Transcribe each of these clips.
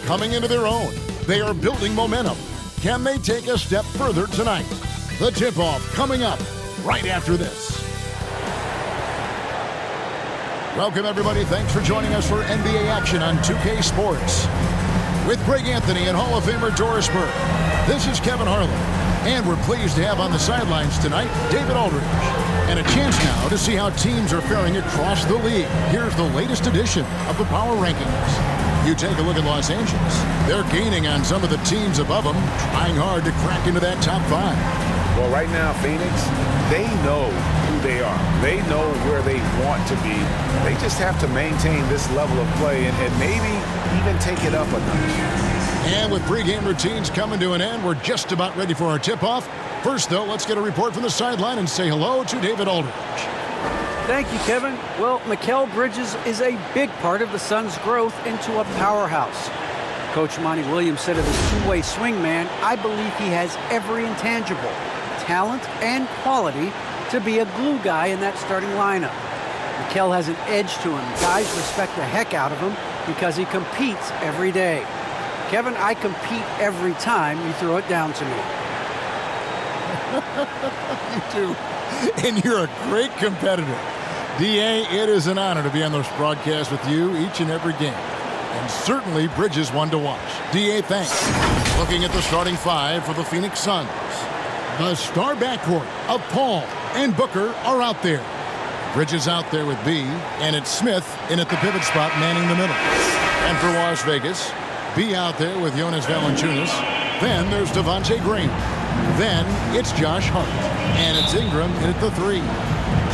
coming into their own. They are building momentum. Can they take a step further tonight? The tip-off coming up right after this. Welcome, everybody. Thanks for joining us for NBA action on 2K Sports. With Greg Anthony and Hall of Famer Doris Burke, this is Kevin Harlan. And we're pleased to have on the sidelines tonight David Aldridge. And a chance now to see how teams are faring across the league. Here's the latest edition of the Power Rankings. You take a look at Los Angeles. They're gaining on some of the teams above them, trying hard to crack into that top 5. Well, right now, Phoenix, they know who they are. They know where they want to be. They just have to maintain this level of play and maybe even take it up a notch. And with pregame routines coming to an end, we're just about ready for our tip-off. First, though, let's get a report from the sideline and say hello to David Aldridge. Thank you, Kevin. Well, Mikal Bridges is a big part of the Suns' growth into a powerhouse. Coach Monty Williams said of his two-way swing man, I believe he has every intangible, talent and quality to be a glue guy in that starting lineup. Mikal has an edge to him. Guys respect the heck out of him because he competes every day. Kevin, I compete every time you throw it down to me. You do. And you're a great competitor. D.A., it is an honor to be on this broadcast with you each and every game. And certainly Bridges one to watch. D.A., thanks. Looking at the starting 5 for the Phoenix Suns. The star backcourt of Paul and Booker are out there. Bridges out there with B, and it's Smith in at the pivot spot manning the middle. And for Las Vegas, B out there with Jonas Valanciunas. Then there's Devontae Green. Then it's Josh Hart. And it's Ingram in at the 3.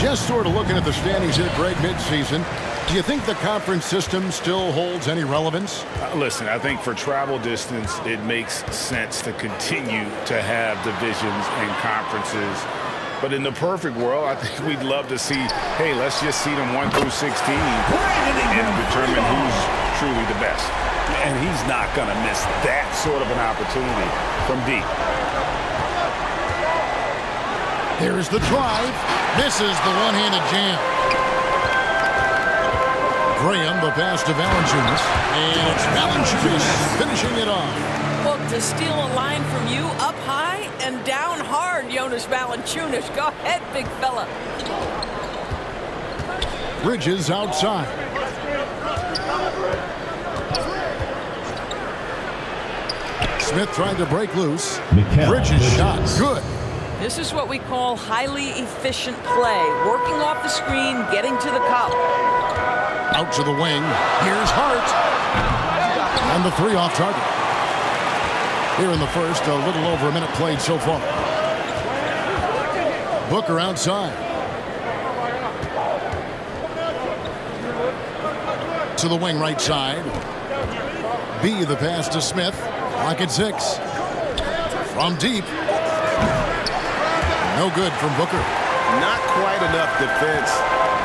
Just sort of looking at the standings here, Greg, midseason. Do you think the conference system still holds any relevance? Listen, I think for travel distance, it makes sense to continue to have divisions and conferences. But in the perfect world, I think we'd love to see, hey, let's just see them 1 through 16 and determine who's truly the best. And he's not going to miss that sort of an opportunity from deep. There's the drive. This is the one-handed jam. Graham, the pass to Valanciunas. And it's Valanciunas finishing it off. Well, to steal a line from you up high and down hard, Jonas Valanciunas. Go ahead, big fella. Bridges outside. Smith tried to break loose. Bridges shot. Good. This is what we call highly efficient play. Working off the screen, getting to the cup. Out to the wing. Here's Hart. And the 3 off target. Here in the first, a little over a minute played so far. Booker outside. To the wing right side. B, the pass to Smith. Clock at 6. From deep. No good from Booker. Not quite enough defense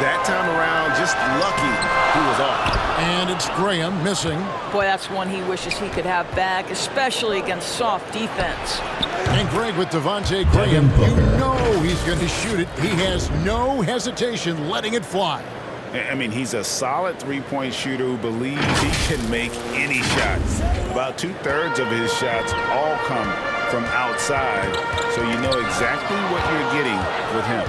that time around. Just lucky he was off. And it's Graham missing. Boy, that's one he wishes he could have back, especially against soft defense. And Greg with Devontae Graham, you know he's going to shoot it. He has no hesitation letting it fly. I mean, he's a solid three-point shooter who believes he can make any shot. About 2/3 of his shots all come from outside, so you know exactly what you're getting with him.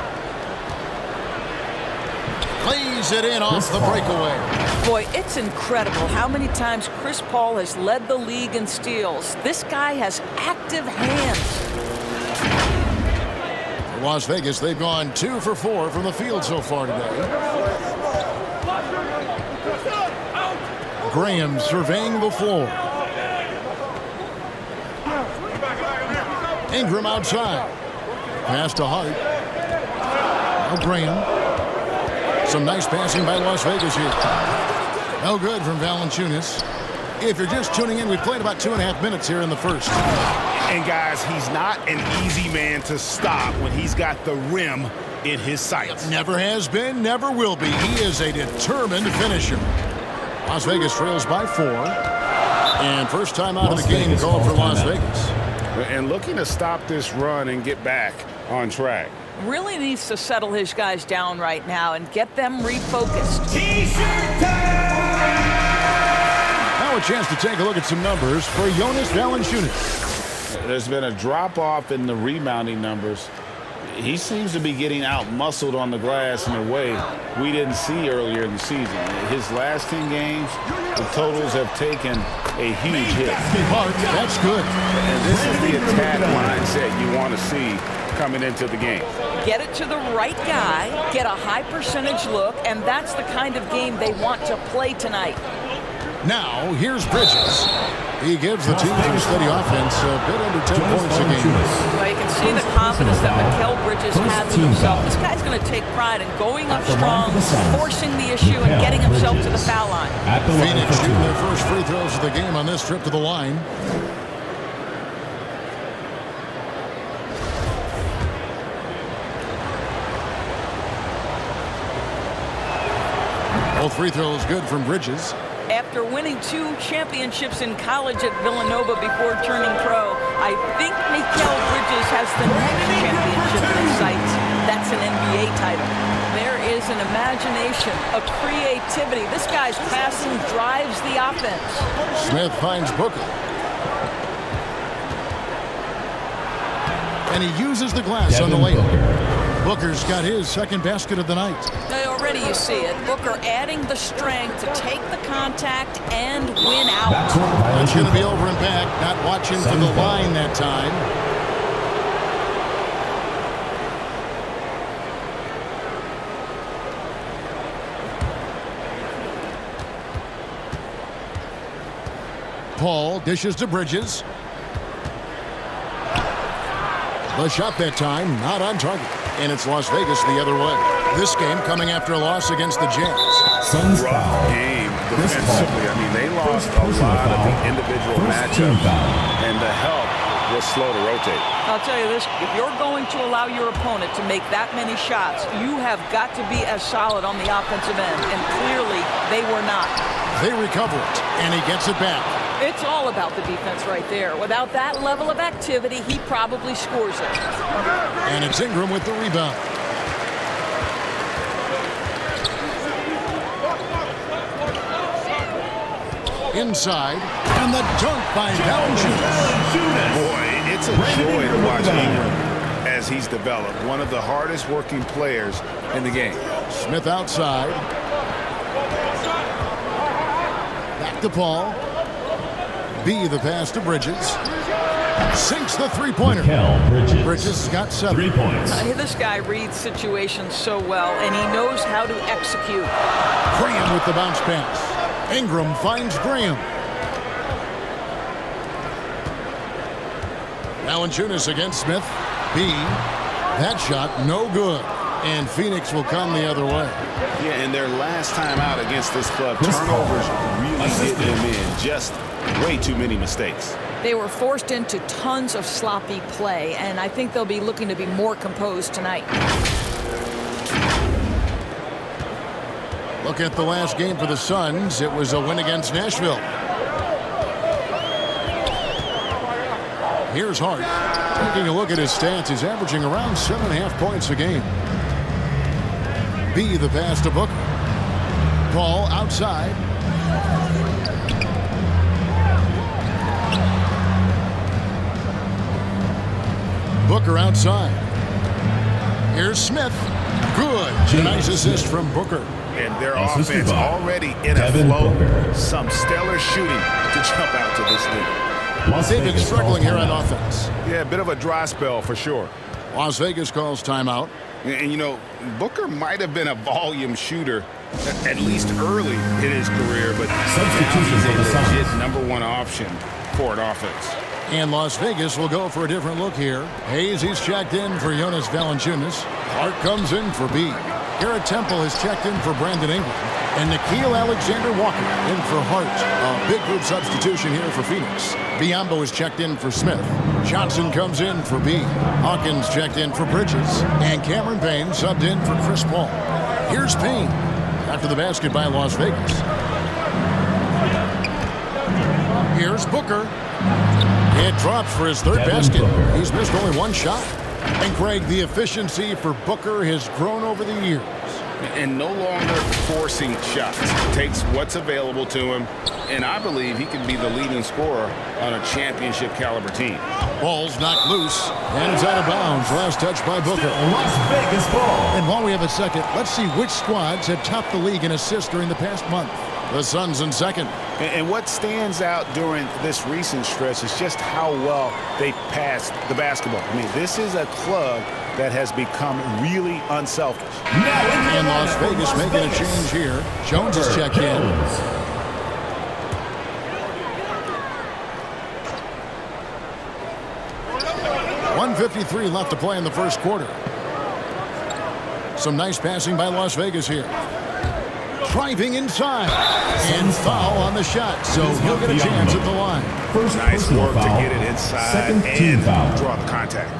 Lays it in off the breakaway. Boy, it's incredible how many times Chris Paul has led the league in steals. This guy has active hands. For Las Vegas, they've gone 2 for 4 from the field so far today. Graham surveying the floor. Ingram outside. Pass to Hart. Now Graham. Some nice passing by Las Vegas here. No good from Valanciunas. If you're just tuning in, we played about 2.5 minutes here in the first. And guys, he's not an easy man to stop when he's got the rim in his sights. Never has been, never will be. He is a determined finisher. Las Vegas trails by 4. And first time out of the game called for Las Vegas. And looking to stop this run and get back on track. Really needs to settle his guys down right now and get them refocused. Now Now a chance to take a look at some numbers for Jonas Valanciunas. There's been a drop-off in the rebounding numbers. He seems to be getting out-muscled on the glass in a way we didn't see earlier in the season. His last 10 games, the totals have taken a huge hit. That's good. And this is the attack mindset you want to see coming into the game. Get it to the right guy, get a high percentage look, and that's the kind of game they want to play tonight. Now, here's Bridges. He gives the team a steady offense, a bit under 10 points a game. Well, you can see the confidence that Mikal Bridges has in himself. This guy's going to take pride in going up strong, forcing the issue, and getting himself to the foul line. Phoenix shooting their first free throws of the game on this trip to the line. Both free throws good from Bridges. After winning 2 championships in college at Villanova before turning pro, I think Mikal Bridges has the next championship in sight. That's an NBA title. There is an imagination, a creativity. This guy's passing drives the offense. Smith finds Booker. And he uses the glass on the layup. Booker's got his second basket of the night. Already you see it. Booker adding the strength to take the contact and win out. It's going to be over and back. Not watching to the line that time. Paul dishes to Bridges. The shot that time, not on target. And it's Las Vegas the other way. This game coming after a loss against the Jazz. Rough game defensively. I mean, they lost a lot of the individual matchups, and the help was slow to rotate. I'll tell you this, if you're going to allow your opponent to make that many shots, you have got to be as solid on the offensive end, and clearly they were not. They recover it, and he gets it back. It's all about the defense right there. Without that level of activity, he probably scores it. And it's Ingram with the rebound. Inside, and the dunk by Valanciunas. Boy, it's a joy to watch Ingram as he's developed. One of the hardest working players in the game. Smith outside. Back to Paul. B the pass to Bridges. Sinks the three-pointer. Bridges has got 7. 3 points. This guy reads situations so well, and he knows how to execute. Graham with the bounce pass. Ingram finds Graham. Valanciunas against Smith. B. That shot no good. And Phoenix will come the other way. Yeah, and their last time out against this club, turnovers really did them in. Just way too many mistakes. They were forced into tons of sloppy play, and I think they'll be looking to be more composed tonight. Look at the last game for the Suns. It was a win against Nashville. Here's Hart. Taking a look at his stats, he's averaging around 7.5 points a game. B the pass to Booker. Paul outside. Booker outside. Here's Smith. Good. Nice assist from Booker. And their offense already in a flow. Some stellar shooting to jump out to this league. They've been struggling here on offense. Yeah, a bit of a dry spell for sure. Las Vegas calls timeout. And, you know, Booker might have been a volume shooter, at least early in his career, but Substitution he's for the a Suns. legit #1 option for an offense. And Las Vegas will go for a different look here. Hayes, he's checked in for Jonas Valanciunas. Hart comes in for B. Garrett Temple has checked in for Brandon Ingram. And Nickeil Alexander-Walker in for Hart. A big group substitution here for Phoenix. Biyombo is checked in for Smith. Johnson comes in for B. Hawkins checked in for Bridges. And Cameron Payne subbed in for Chris Paul. Here's Payne after the basket by Las Vegas. Here's Booker. It drops for his third basket. He's missed only 1 shot. And Greg, the efficiency for Booker has grown over the years. And no longer forcing shots. Takes what's available to him And I believe he can be the leading scorer on a championship caliber team. Ball's knocked loose, and it's out of bounds. Last touch by Booker. Las Vegas ball. And while we have a second, let's see which squads have topped the league in assists during the past month. The Suns in second. And what stands out during this recent stretch is just how well they passed the basketball. I mean, this is a club that has become really unselfish. And Las Vegas making a change here. Jones is checked in. 1:53 left to play in the first quarter. Some nice passing by Las Vegas here. Driving inside. And foul on the shot, so he'll get a chance at the line. First Nice work to foul. get it inside Second team and foul. draw the contact.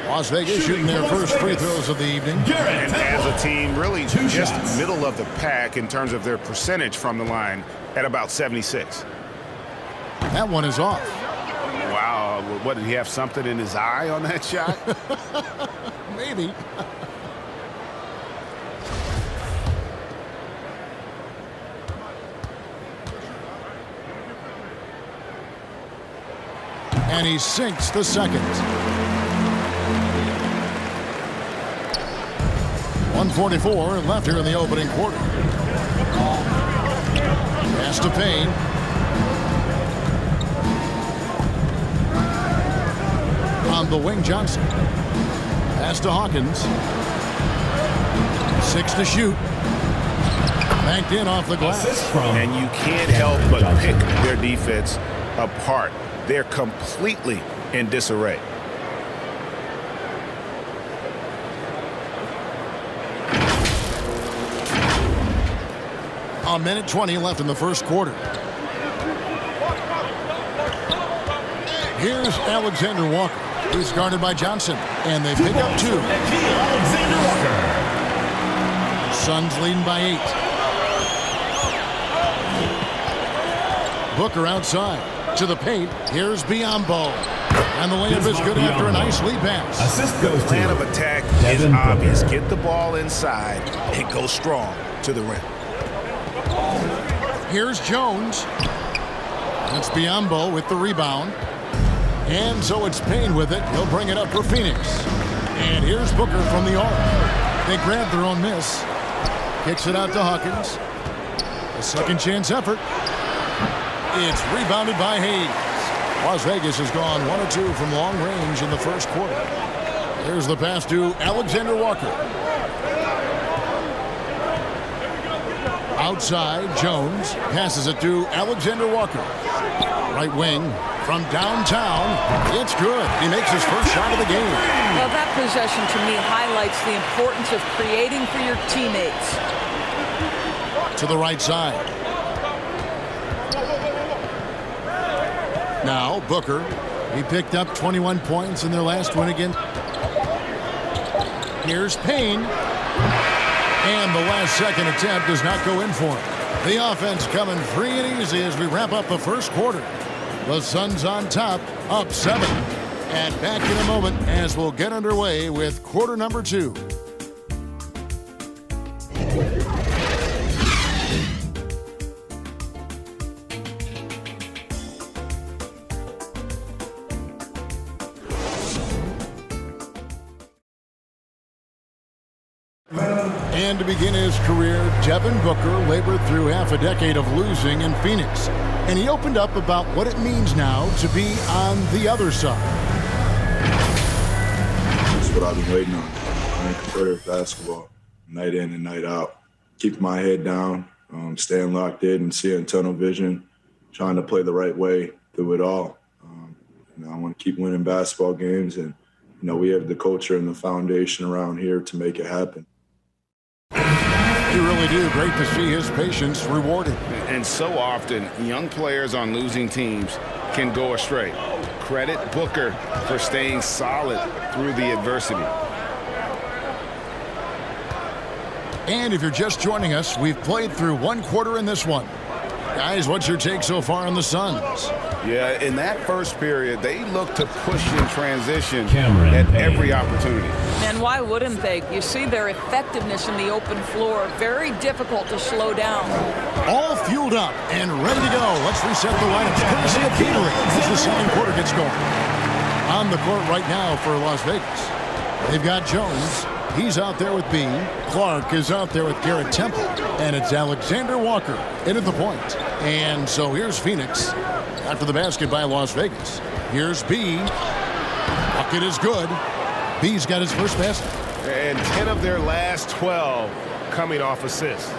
Las Vegas shooting their first free throws of the evening. And as a team, really just middle of the pack in terms of their percentage from the line at about 76. That one is off. Wow, what, did he have something in his eye on that shot? Maybe. And he sinks the second. 1:44 left here in the opening quarter. Pass to Payne. On the wing, Johnson. Pass to Hawkins. 6 to shoot. Banked in off the glass. And you can't help but pick their defense apart. They're completely in disarray. A minute 20 left in the first quarter. Here's Alexander Walker. He's guarded by Johnson. And they pick up 2. Alexander Walker. Suns leading by 8. Booker outside. To the paint. Here's Biyombo. And the layup is good after a nice lead pass. Assist goes to Plan of attack is Devin obvious. Booker. Get the ball inside and go strong to the rim. Here's Jones. That's Biyombo with the rebound. And so it's Payne with it. He'll bring it up for Phoenix. And here's Booker from the arc. They grab their own miss. Kicks it out to Hawkins. A second chance effort. It's rebounded by Hayes. Las Vegas has gone 1 of 2 from long range in the first quarter. Here's the pass to Alexander Walker. Outside, Jones passes it to Alexander Walker. Right wing from downtown. It's good. He makes his first shot of the game. Well, that possession to me highlights the importance of creating for your teammates. To the right side. Now, Booker. He picked up 21 points in their last win again. Here's Payne. And the last second attempt does not go in for him. The offense coming free and easy as we wrap up the first quarter. The Suns on top, up 7. And back in a moment as we'll get underway with quarter number 2. And to begin his career, Devin Booker labored through half a decade of losing in Phoenix. And he opened up about what it means now to be on the other side. That's what I've been waiting on. Playing competitive basketball, night in and night out. Keeping my head down, staying locked in and seeing tunnel vision, trying to play the right way through it all. I want to keep winning basketball games, and we have the culture and the foundation around here to make it happen. You really do. Great to see his patience rewarded. And so often, young players on losing teams can go astray. Credit Booker for staying solid through the adversity. And if you're just joining us, we've played through one quarter in this one. Guys, what's your take so far on the Suns? Yeah, in that first period, they looked to push in transition Cameron at Payne. every opportunity. And why wouldn't they? You see their effectiveness in the open floor. Very difficult to slow down. All fueled up and ready to go. Let's reset the lineups. Courtesy of Gatorade as the second quarter gets going. On the court right now for Las Vegas, they've got Jones. He's out there with B. Clark is out there with Garrett Temple. And it's Alexander Walker in at the point. And so here's Phoenix after the basket by Las Vegas. Here's B. Bucket is good. B's got his first basket. And 10 of their last 12 coming off assists.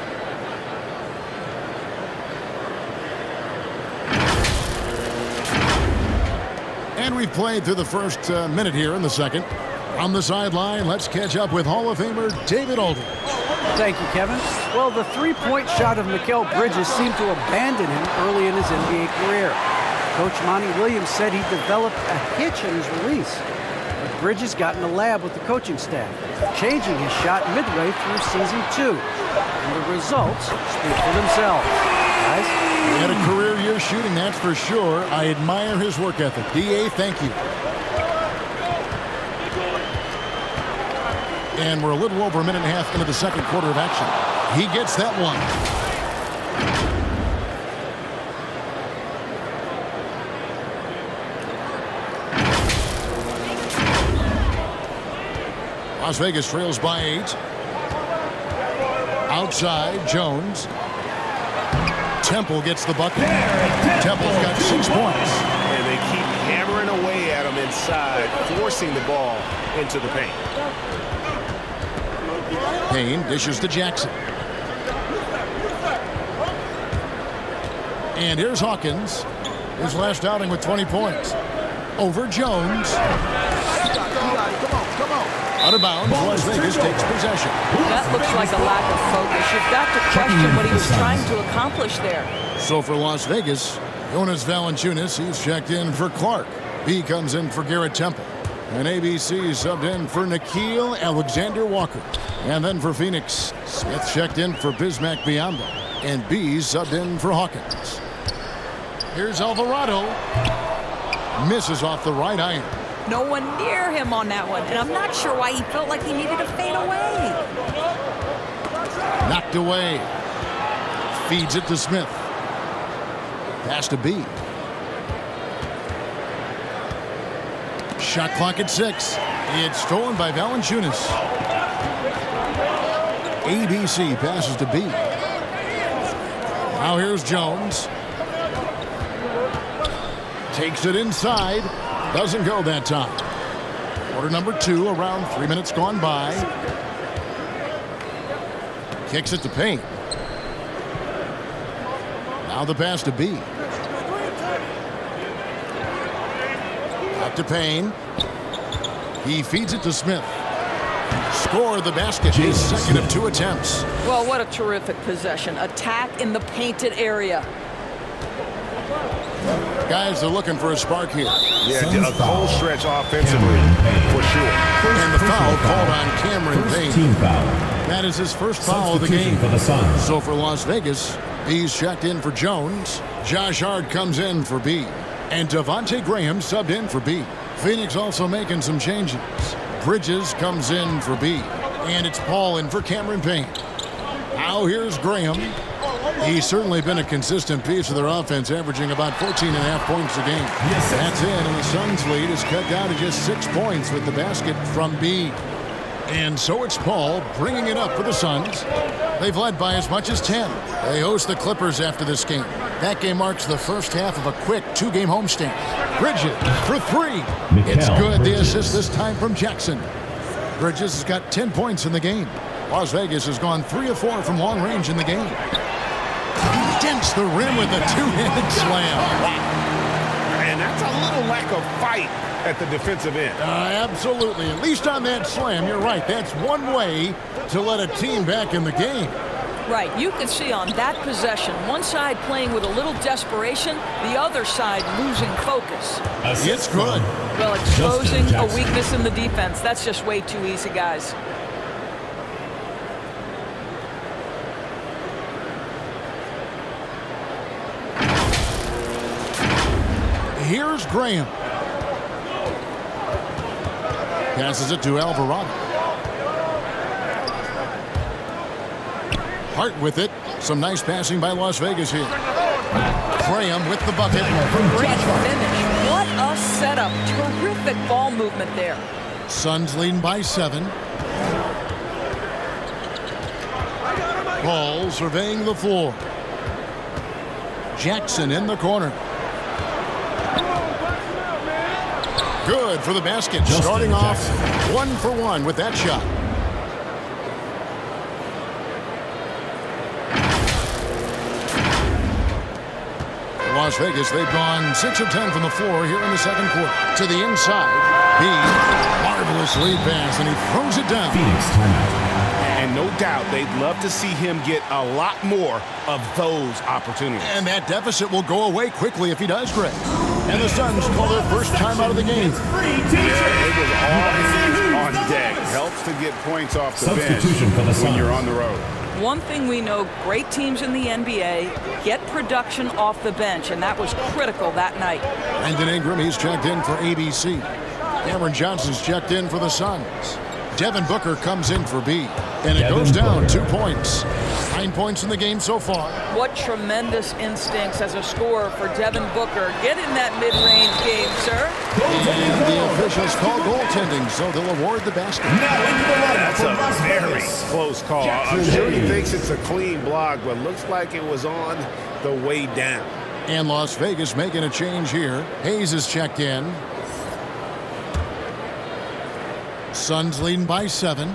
And we've played through the first minute here in the second. On the sideline, let's catch up with Hall of Famer David Aldridge. Thank you, Kevin. Well, the three-point shot of Mikal Bridges seemed to abandon him early in his NBA career. Coach Monty Williams said he developed a hitch in his release. But Bridges got in the lab with the coaching staff, changing his shot midway through season 2. And the results speak for themselves. Guys? He had a career year shooting, that's for sure. I admire his work ethic. D.A., thank you. And we're a little over a minute and a half into the second quarter of action. He gets that one. Las Vegas trails by 8. Outside, Jones. Temple gets the bucket. Temple's got 6 points. And they keep hammering away at him inside, forcing the ball into the paint. Payne dishes to Jackson. And here's Hawkins. His last outing with 20 points. Over Jones. Out of bounds, Las Vegas takes possession. That looks like a lack of focus. You've got to question what he was trying to accomplish there. So for Las Vegas, Jonas Valanciunas, he's checked in for Clark. B comes in for Garrett Temple. And ABC subbed in for Nickeil Alexander-Walker. And then for Phoenix, Smith checked in for Bismack Biyombo. And B subbed in for Hawkins. Here's Alvarado. Misses off the right iron. No one near him on that one. And I'm not sure why he felt like he needed to fade away. Knocked away. Feeds it to Smith. Pass to B. Shot clock at 6. It's stolen by Valanciunas. ABC passes to B. Now here's Jones. Takes it inside. Doesn't go that time. Quarter number 2, around 3 minutes gone by. Kicks it to Payne. Now the pass to B. Back to Payne. He feeds it to Smith. Score the basket. His second of 2 attempts. Well, what a terrific possession. Attack in the painted area. Guys, they're looking for a spark here. Yeah, a cold stretch offensively, for sure. And the foul called on Cameron Payne. Team foul. That is his first foul of the Substitution game. for the Suns. So for Las Vegas, B's checked in for Jones. Josh Hart comes in for B. And Devontae Graham subbed in for B. Phoenix also making some changes. Bridges comes in for B. And it's Paul in for Cameron Payne. Now here's Graham. He's certainly been a consistent piece of their offense, averaging about 14.5 points a game. That's it, and the Suns' lead is cut down to just 6 points with the basket from B. And so it's Paul bringing it up for the Suns. They've led by as much as 10. They host the Clippers after this game. That game marks the first half of a quick 2-game homestand. Bridges for 3. It's good. The assist this time from Jackson. Bridges has got 10 points in the game. Las Vegas has gone 3 of 4 from long range in the game. He dents the rim with a 2-handed slam. And that's a little lack of fight at the defensive end. Absolutely. At least on that slam, you're right. That's one way to let a team back in the game. Right, you can see on that possession, one side playing with a little desperation, the other side losing focus. It's good. Well, exposing Justin a Jackson. weakness in the defense. That's just way too easy, guys. Here's Graham. Passes it to Alvarado. Hart with it. Some nice passing by Las Vegas here. Graham with the bucket. Great finish. What a setup. Terrific ball movement there. Suns leading by 7. Paul surveying the floor. Jackson in the corner. Good for the basket. Starting off 1 for 1 with that shot. Las Vegas, they've gone 6 of 10 from the floor here in the second quarter. To the inside. B. Marvelous lead pass, and he throws it down. Phoenix timeout. And no doubt they'd love to see him get a lot more of those opportunities. And that deficit will go away quickly if he does, Greg. And the Suns call their first time out of the game. Yeah, it was all hands on deck. Helps to get points off the bench Substitution for the when you're Suns. on the road. One thing we know, great teams in the NBA get production off the bench, and that was critical that night. Brandon Ingram, he's checked in for ABC. Cameron Johnson's checked in for the Suns. Devin Booker comes in for B. And it goes down 2 points. 9 points in the game so far. What tremendous instincts as a scorer for Devin Booker. Get in that mid-range game, sir. And the officials call goaltending, so they'll award the basket. That's a very close call. I'm sure he thinks it's a clean block, but looks like it was on the way down. And Las Vegas making a change here. Hayes is checked in. Suns leading by 7.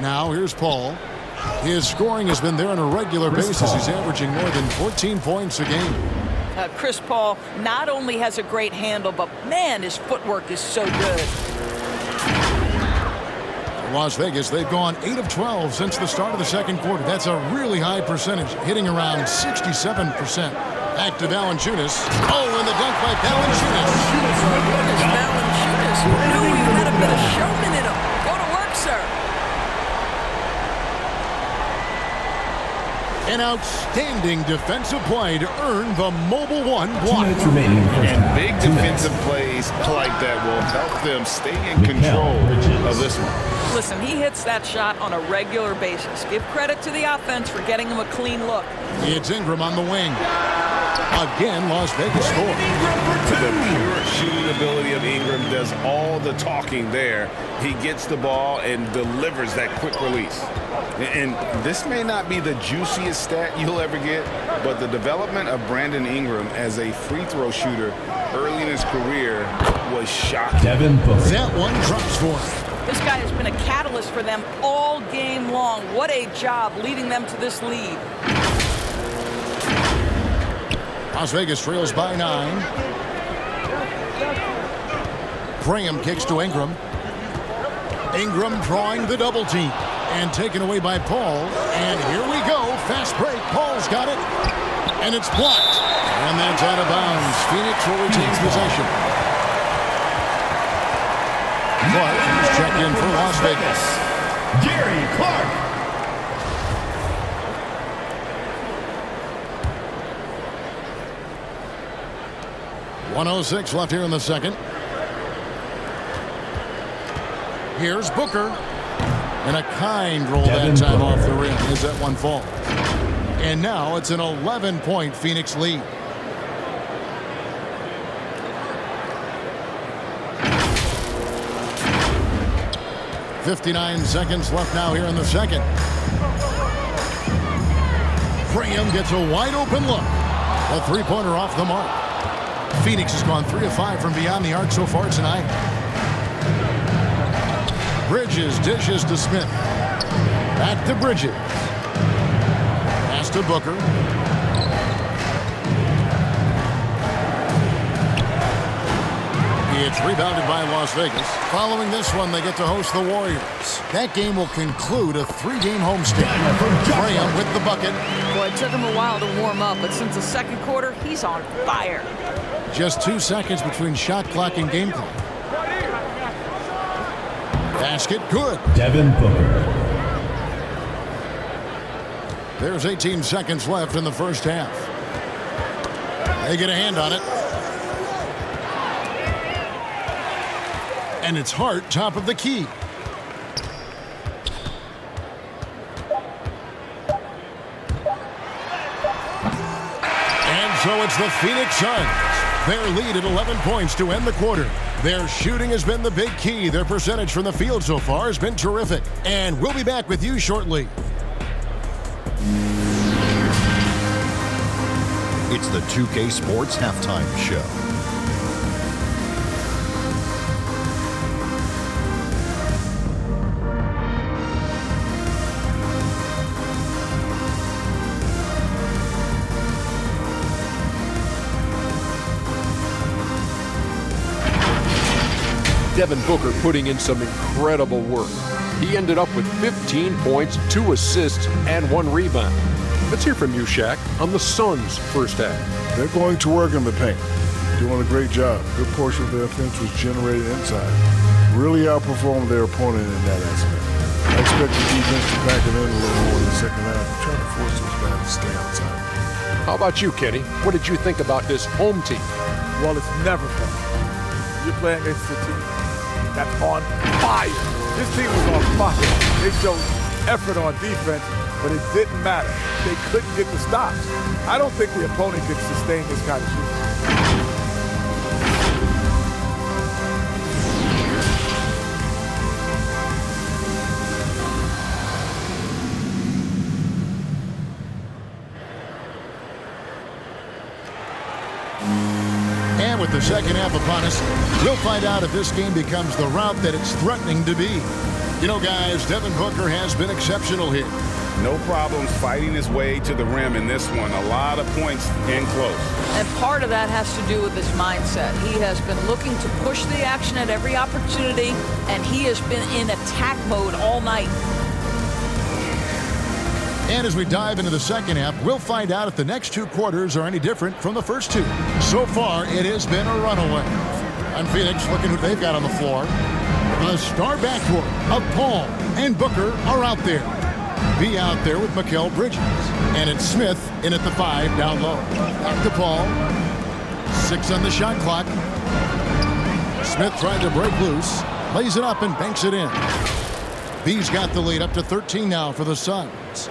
Now here's Paul. His scoring has been there on a regular basis. He's averaging more than 14 points a game. Chris Paul not only has a great handle, but man, his footwork is so good. Las Vegas, they've gone 8 of 12 since the start of the second quarter. That's a really high percentage, hitting around 67%. Back to Valanciunas. Oh, and the dunk by Valanciunas. Valanciunas, who knew you had a bit of showman in him. Go to work, sir. An outstanding defensive play to earn the Mobile One 2 block. minutes remaining in the first And half. big 2 minutes. defensive plays like that will help them stay in control of this one. Listen, he hits that shot on a regular basis. Give credit to the offense for getting him a clean look. It's Ingram on the wing. Again, Las Vegas score. The pure shooting ability of Ingram does all the talking there. He gets the ball and delivers that quick release. And this may not be the juiciest stat you'll ever get, but the development of Brandon Ingram as a free throw shooter early in his career was shocking. Devin Booker. That one drops for him. This guy has been a catalyst for them all game long. What a job leading them to this lead. Las Vegas trails by 9. Graham kicks to Ingram. Ingram drawing the double team. And taken away by Paul. And here we go. Fast break. Paul's got it. And it's blocked. And that's out of bounds. Phoenix will retain possession. Clark is checked in for Las Vegas. Gary Clark. .106 left here in the second. Here's Booker. And a kind roll that time off the rim as that one falls. And now it's an 11-point Phoenix lead. .59 seconds left now here in the second. Graham gets a wide open look. A three-pointer off the mark. Phoenix has gone 3 of 5 from beyond the arc so far tonight. Bridges dishes to Smith. Back to Bridges. Pass to Booker. It's rebounded by Las Vegas. Following this one, they get to host the Warriors. That game will conclude a 3-game homestand. Graham with the bucket. Boy, it took him a while to warm up, but since the second quarter, he's on fire. Just 2 seconds between shot clock and game clock. Basket good. Devin Booker. There's 18 seconds left in the first half. They get a hand on it. And it's Hart, top of the key. And so it's the Phoenix Suns. Their lead at 11 points to end the quarter. Their shooting has been the big key. Their percentage from the field so far has been terrific. And we'll be back with you shortly. It's the 2K Sports Halftime Show. Devin Booker putting in some incredible work. He ended up with 15 points, 2 assists, and 1 rebound. Let's hear from you, Shaq, on the Suns' first half. They're going to work in the paint. Doing a great job. Good portion of their offense was generated inside. Really outperformed their opponent in that aspect. I expect the defense to back it in a little more in the second half and try to force those guys to stay outside. How about you, Kenny? What did you think about this home team? Well, it's never fun. You're playing against a team that's on fire. This team was on fire. They showed effort on defense, but it didn't matter. They couldn't get the stops. I don't think the opponent could sustain this kind of shooting. And with the second half upon us, we'll find out if this game becomes the route that it's threatening to be. You know, guys, Devin Booker has been exceptional here. No problems fighting his way to the rim in this one. A lot of points in close. And part of that has to do with his mindset. He has been looking to push the action at every opportunity, and he has been in attack mode all night. And as we dive into the second half, we'll find out if the next 2 quarters are any different from the first 2. So far, it has been a runaway. And Phoenix looking who they've got on the floor. The star backcourt of Paul and Booker are out there. Be out there with Mikal Bridges. And it's Smith in at the 5 down low. Back to Paul. 6 on the shot clock. Smith trying to break loose. Lays it up and banks it in. B's got the lead up to 13 now for the Suns.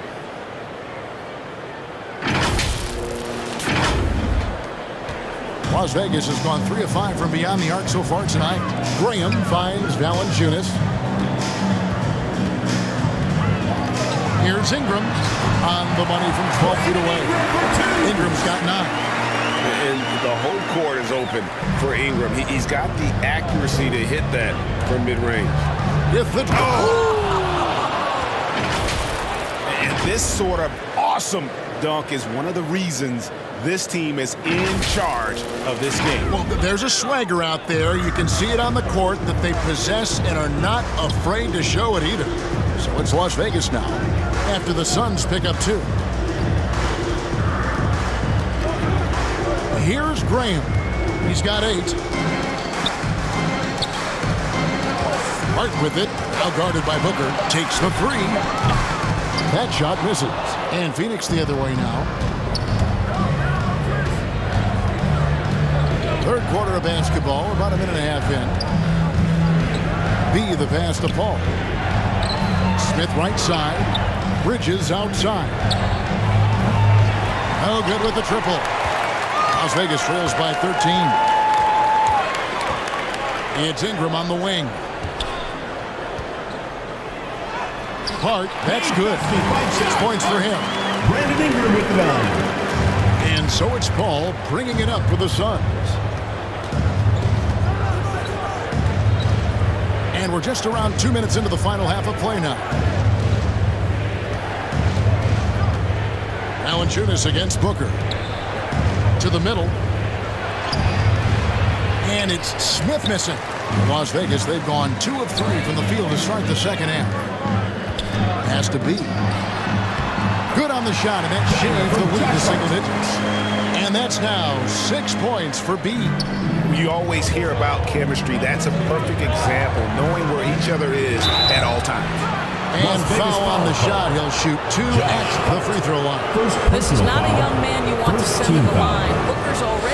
Las Vegas has gone 3 of 5 from beyond the arc so far tonight. Graham finds Valanciunas. Here's Ingram on the money from 12 feet away. Ingram's got 9. And the whole court is open for Ingram. He's got the accuracy to hit that from mid-range. And this sort of awesome dunk is one of the reasons this team is in charge of this game. Well, there's a swagger out there. You can see it on the court that they possess and are not afraid to show it either. So it's Las Vegas now after the Suns pick up 2. Here's Graham. He's got 8. Hart with it. Now guarded by Booker. Takes the 3. That shot misses. And Phoenix the other way now. Third quarter of basketball, about a minute and a half in. B, the pass to Paul. Smith right side. Bridges outside. No good with the triple. Las Vegas trails by 13. It's Ingram on the wing. Hart, that's good. 6 points for him. Brandon Ingram with the 9. And so it's Paul bringing it up for the Suns. And we're just around 2 minutes into the final half of play now. Valanciunas against Booker. To the middle. And it's Smith missing. In Las Vegas, they've gone 2 of 3 from the field to start the second half. Has to be. Good on the shot, and that shaves the lead to single digits. And that's now 6 points for B. You always hear about chemistry. That's a perfect example, knowing where each other is at all times. And foul on the shot. He'll shoot 2 at the free throw line. This is not a young man you want to send to the line. Booker's already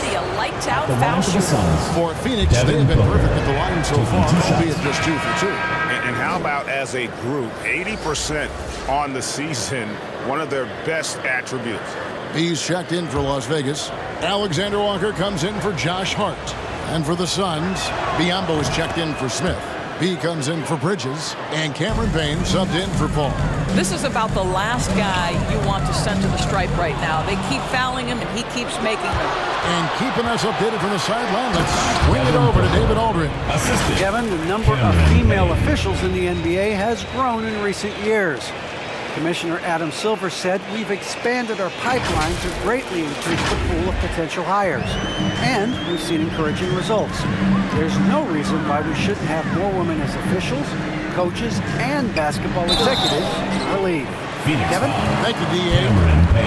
out foul shooters. For Phoenix, they've been perfect at the line so far, albeit just 2 for 2. And how about as a group, 80% on the season, one of their best attributes. He's checked in for Las Vegas. Alexander Walker comes in for Josh Hart. And for the Suns, Biyombo is checked in for Smith. B comes in for Bridges. And Cameron Payne subbed in for Paul. This is about the last guy you want to send to the stripe right now. They keep fouling him, and he keeps making them. And keeping us updated from the sideline, let's swing it over to David Aldridge. Kevin, the number of female officials in the NBA has grown in recent years. Commissioner Adam Silver said, we've expanded our pipeline to greatly increase the pool of potential hires. And we've seen encouraging results. There's no reason why we shouldn't have more women as officials, coaches, and basketball executives in our league. Kevin? Thank you, D.A.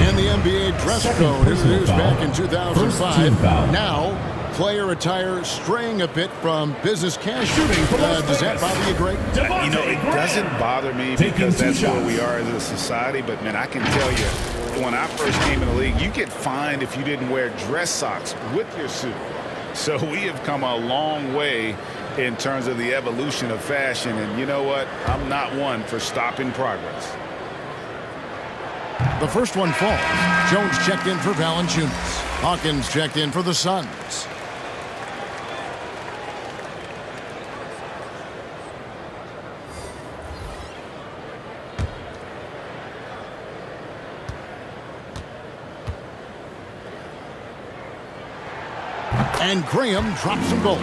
And the NBA dress code introduced back in 2005. Now, player attire straying a bit from business casual. Does that bother you, Greg? You know, it doesn't bother me because that's where we are as a society. But, man, I can tell you, when I first came in the league, you get fined if you didn't wear dress socks with your suit. So we have come a long way in terms of the evolution of fashion. And you know what? I'm not one for stopping progress. The first one falls. Jones checked in for Valanciunas. Hawkins checked in for the Suns. And Graham drops them both.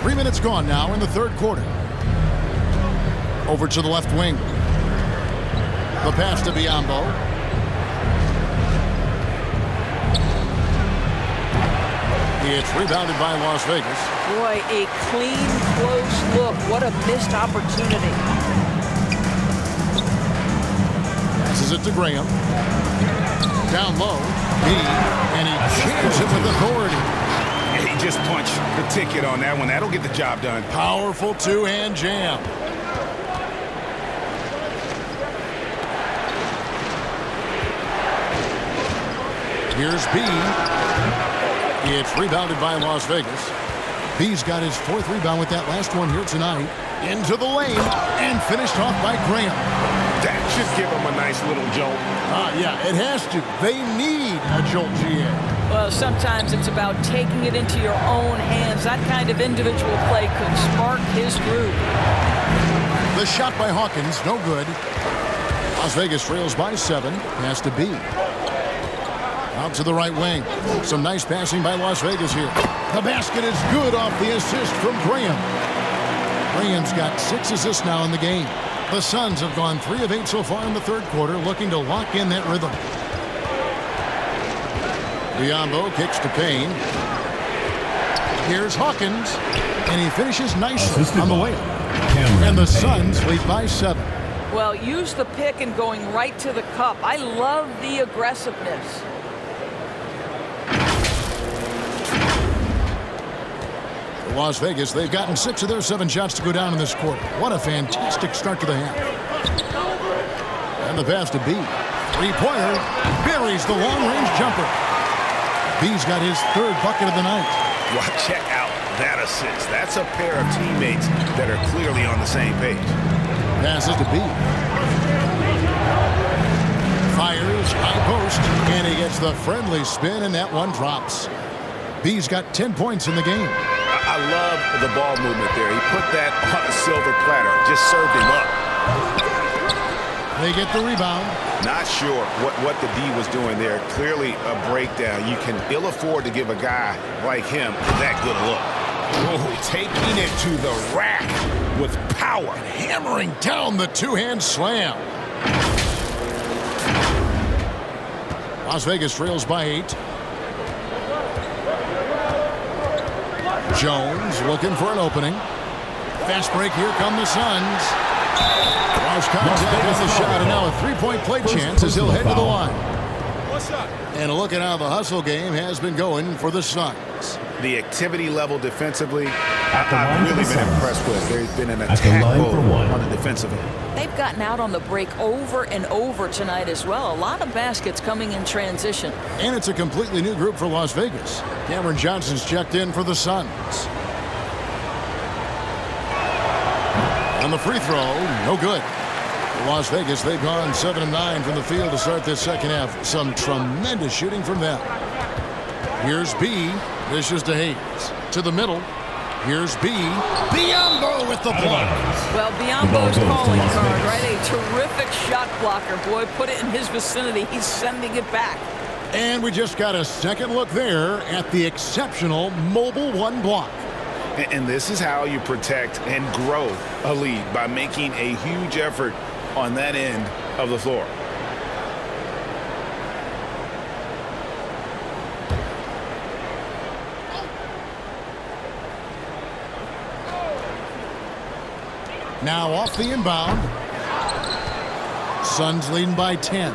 3 minutes gone now in the third quarter. Over to the left wing. The pass to Biyombo. It's rebounded by Las Vegas. Boy, a clean, close look. What a missed opportunity. Passes it to Graham. Down low. And he jams it with authority. Yeah, he just punched the ticket on that one. That'll get the job done. Powerful two-hand jam. Here's B. It's rebounded by Las Vegas. B's got his 4th rebound with that last one here tonight. Into the lane and finished off by Graham. That should give him a nice little jolt. Yeah, it has to. They need a jolt, GA. Well, sometimes it's about taking it into your own hands. That kind of individual play could spark his group. The shot by Hawkins, no good. Las Vegas trails by 7. Pass to B. Out to the right wing. Some nice passing by Las Vegas here. The basket is good off the assist from Graham. Graham's got 6 assists now in the game. The Suns have gone 3 of 8 so far in the third quarter, looking to lock in that rhythm. Biyombo kicks to Payne. Here's Hawkins, and he finishes nicely on the way up. And the Suns lead by 7. Well, use the pick and going right to the cup. I love the aggressiveness. Las Vegas, they've gotten 6 of their 7 shots to go down in this quarter. What a fantastic start to the half. And the pass to B. 3-pointer. Buries the long-range jumper. B's got his 3rd bucket of the night. Well, check out that assist. That's a pair of teammates that are clearly on the same page. Passes to B. Fires, high post, and he gets the friendly spin, and that one drops. B's got 10 points in the game. I love the ball movement there. He put that on a silver platter. Just served him up. They get the rebound. Not sure what the D was doing there. Clearly a breakdown. You can ill afford to give a guy like him that good look. Oh, taking it to the rack with power. Hammering down the two-hand slam. Las Vegas trails by 8. Jones looking for an opening. Fast break. Here come the Suns. Lost contact with the shot, and now a 3-point play chance as he'll head to the line. And look at how the hustle game has been going for the Suns. the activity level defensively, I've really been impressed with. There's been an attack mode on the defensive end. They've gotten out on the break over and over tonight as well. A lot of baskets coming in transition. And it's a completely new group for Las Vegas. Cameron Johnson's checked in for the Suns. On the free throw, no good. For Las Vegas, they've gone 7 of 9 from the field to start this second half. Some tremendous shooting from them. Here's B. Dishes to Hayes. To the middle. Here's B. Biyombo with the block. Well, Biyombo's calling card, right? A terrific shot blocker. Boy, put it in his vicinity. He's sending it back. And we just got a second look there at the exceptional mobile one block. And this is how you protect and grow a lead, by making a huge effort on that end of the floor. Now off the inbound. Suns leading by 10.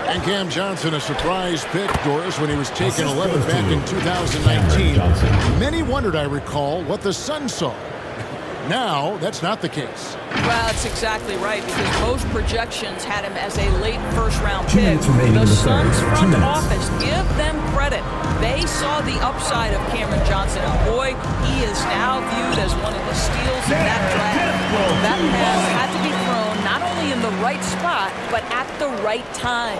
And Cam Johnson, a surprise pick, Doris, when he was taken 11th back in 2019. Many wondered, I recall, what the Suns saw. Now, that's not the case. Well, that's exactly right, because most projections had him as a late first-round pick. The Suns front office, give them credit. They saw the upside of Cameron Johnson. And boy, he is now viewed as one of the steals in that draft. That pass had to be thrown not only in the right spot, but at the right time.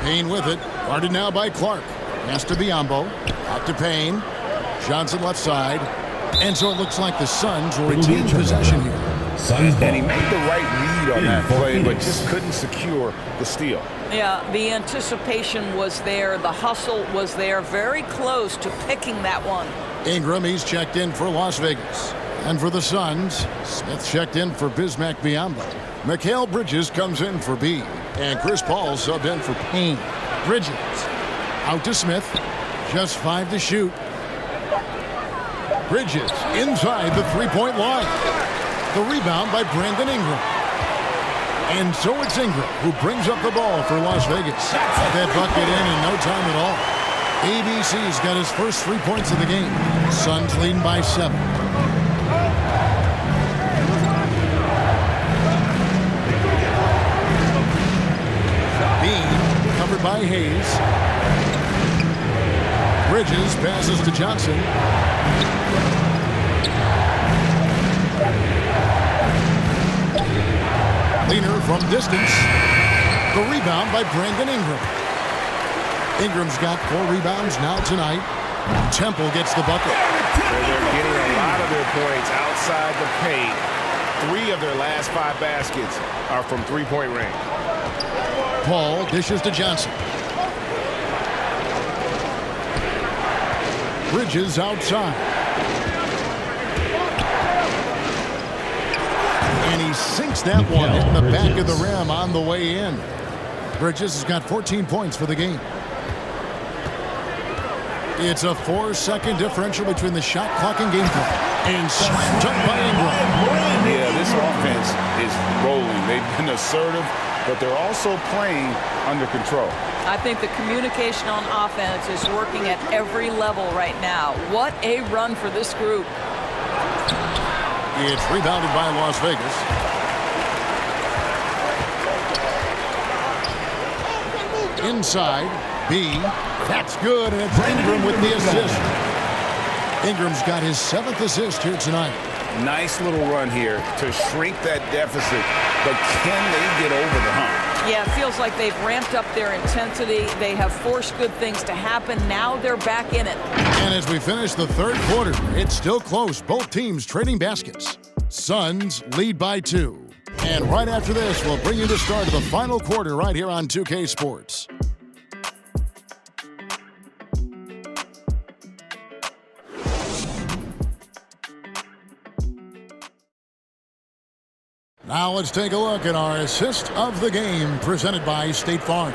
Payne with it. Guarded now by Clark. Pass to Biyombo. Out to Payne. Johnson left side. And so it looks like the Suns will retain possession here. And he made the right read on that play, but just couldn't secure the steal. Yeah, the anticipation was there. The hustle was there. Very close to picking that one. Ingram, he's checked in for Las Vegas. And for the Suns, Smith checked in for Bismack Biyombo. Mikal Bridges comes in for B. And Chris Paul subbed in for Payne. Bridges out to Smith. Just 5 to shoot. Bridges inside the three-point line. The rebound by Brandon Ingram. And so it's Ingram who brings up the ball for Las Vegas. That bucket in no time at all. ABC's got his first 3 points of the game. Suns leading by 7. Bean covered by Hayes. Bridges passes to Johnson. Leaner from distance. The rebound by Brandon Ingram. Ingram's got 4 rebounds now tonight. Temple gets the bucket. They're getting a lot of their points outside the paint. 3 of their last 5 baskets are from three-point range. Paul dishes to Johnson. Bridges outside. And he sinks that one in the back of the rim on the way in. Bridges has got 14 points for the game. It's a 4-second differential between the shot clock and game clock. And slammed up by Ingram. Yeah, this offense is rolling. They've been assertive, but they're also playing under control. I think the communication on offense is working at every level right now. What a run for this group. It's rebounded by Las Vegas. Inside, B. That's good, and it's Ingram with the assist. Ingram's got his 7th assist here tonight. Nice little run here to shrink that deficit, but can they get over the hump? Yeah, it feels like they've ramped up their intensity. They have forced good things to happen. Now they're back in it. And as we finish the third quarter, it's still close. Both teams trading baskets. Suns lead by 2. And right after this, we'll bring you the start of the final quarter right here on 2K Sports. Now let's take a look at our assist of the game presented by State Farm.